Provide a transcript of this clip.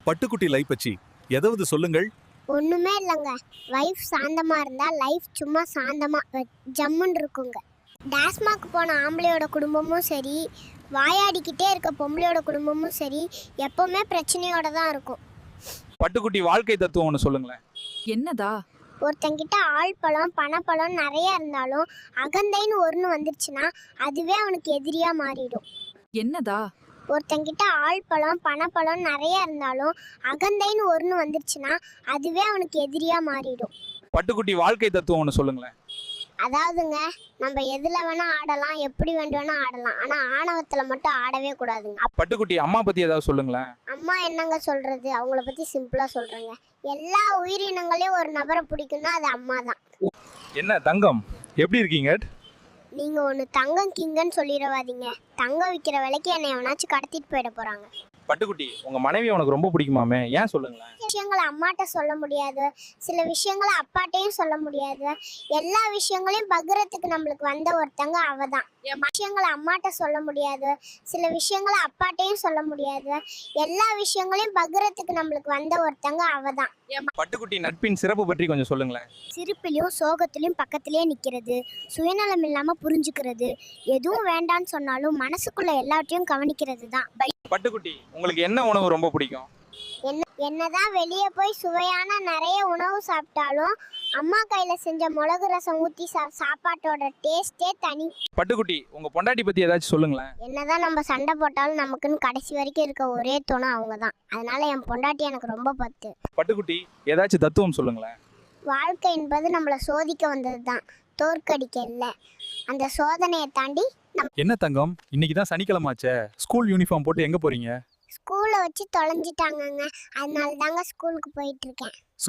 பட்டுக்குட்டி life பற்றி எதாவது சொல்லுங்கள். ஒண்ணுமே இல்லைங்க. வைஃப் சாந்தமா இருந்தா லைஃப் சும்மா சாந்தமா ஜம்முன்னு இருக்குங்க. டாஸ்மாக் போன ஆம்பளையோட குடும்பமும் சரி, வாயாடிக்கிட்டே இருக்க பொம்பளையோட குடும்பமும் சரி, எப்பவுமே பிரச்சனையோட தான் இருக்கும். பட்டுக்குட்டி வாழ்க்கை தத்துவம் ஒன்று சொல்லுங்களேன். என்னதா? ஒருத்தங்கிட்ட ஆள் பழம் பணப்பழம் நிறைய இருந்தாலும் அகந்தைன்னு ஒன்று வந்துருச்சுன்னா அதுவே அவனுக்கு எதிரியா மாறிடும். என்னதா? ஒருத்தங்கிட்ட ஆள் பழம் பணப்பழம் நிறைய இருந்தாலும் அகந்தைன்னு ஒன்று வந்துருச்சுன்னா அதுவே அவனுக்கு எதிரியா மாறிடும். பட்டுக்குட்டி வாழ்க்கை தத்துவம் ஒன்று சொல்லுங்களேன். அதாவதுங்க, நம்ம எதுல வேணா ஆடலாம், எப்படி வேண்டும்னா ஆடலாம், ஆனா ஆணவத்துல மட்டும் ஆடவே கூடாதுங்க. பட்டுக்குட்டி அம்மா பத்தி ஏதாவது சொல்லுங்களேன். அம்மா என்னங்க சொல்றது, அவங்கள பத்தி சிம்பிளா சொல்றேங்க. எல்லா உயிரினங்களையும் ஒரு நபரை பிடிக்கும்னா அது அம்மா தான். என்ன தங்கம், எப்படி இருக்கீங்க? நீங்க ஒன்று தங்கம் கிங்கன்னு சொல்லிடவாதீங்க. தங்கம் விற்கிற விலைக்கு என்னை எவனாச்சும் கடத்திட்டு போயிட போறாங்க. பட்டுக்குட்டி உங்க மனைவி உனக்கு ரொம்ப பிடிக்குமாமே, ஏன் சொல்லுங்களேன். விஷயங்களை அம்மாட்ட சொல்ல முடியாது, சில விஷயங்களை அப்பாட்டையும் சொல்ல முடியாது. எல்லா விஷயங்களையும் பகிரத்துக்கு நம்மளுக்கு வந்த ஒருத்தங்க அவ தான். விஷயங்களை அம்மாட்ட சொல்ல முடியாது, சில விஷயங்களை அப்பாட்டையும் சொல்ல முடியாது. எல்லா விஷயங்களையும் பகிரத்துக்கு நம்மளுக்கு வந்த ஒருத்தங்க அவ தான். பட்டுக்குட்டி நட்பின் சிறப்பு பற்றி கொஞ்சம் சொல்லுங்களேன். சிரிப்பிலையும் சோகத்திலையும் பக்கத்திலே நிற்கிறது, சுயநலம் இல்லாமல் புரிஞ்சுக்கிறது, எதுவும் வேண்டான்னு சொன்னாலும் மனசுக்குள்ள எல்லாத்தையும் கவனிக்கிறது தான். பட்டுக்குட்டி உங்களுக்கு என்ன உணவு ரொம்ப பிடிக்கும்? என்னதான் வெளியே போய் சுவையான நிறைய உணவு சாப்பிட்டாலும் அம்மா கையில செஞ்ச மிளகு ரசம் ஊற்றி சாப்பாட்டோட டேஸ்டே தனி. பட்டுக்குட்டி உங்க பொண்டாட்டி பத்தி ஏதாச்சும் சொல்லுங்களேன். என்னதான் நம்ம சண்டை போட்டாலும் நமக்குன்னு கடைசி வரைக்கும் இருக்க ஒரே துணை அவங்க தான். அதனால என் பொண்டாட்டி எனக்கு ரொம்ப பத்து. பட்டுக்குட்டி ஏதாச்சும் தத்துவம் சொல்லுங்களேன். வாழ்க்கை என்பது நம்மளை சோதிக்க வந்தது தான், தோற்கடிக்க இல்லை. அந்த சோதனையை தாண்டி என்ன தங்கம், இன்னைக்கு தான் சனிக்கிழமாச்சே, ஸ்கூல் யூனிஃபார்ம் போட்டு எங்க போறீங்க? ஸ்கூலை வச்சு தொலைஞ்சிட்டாங்கங்க, அதனால தாங்க ஸ்கூலுக்கு போயிட்டு இருக்கேன்.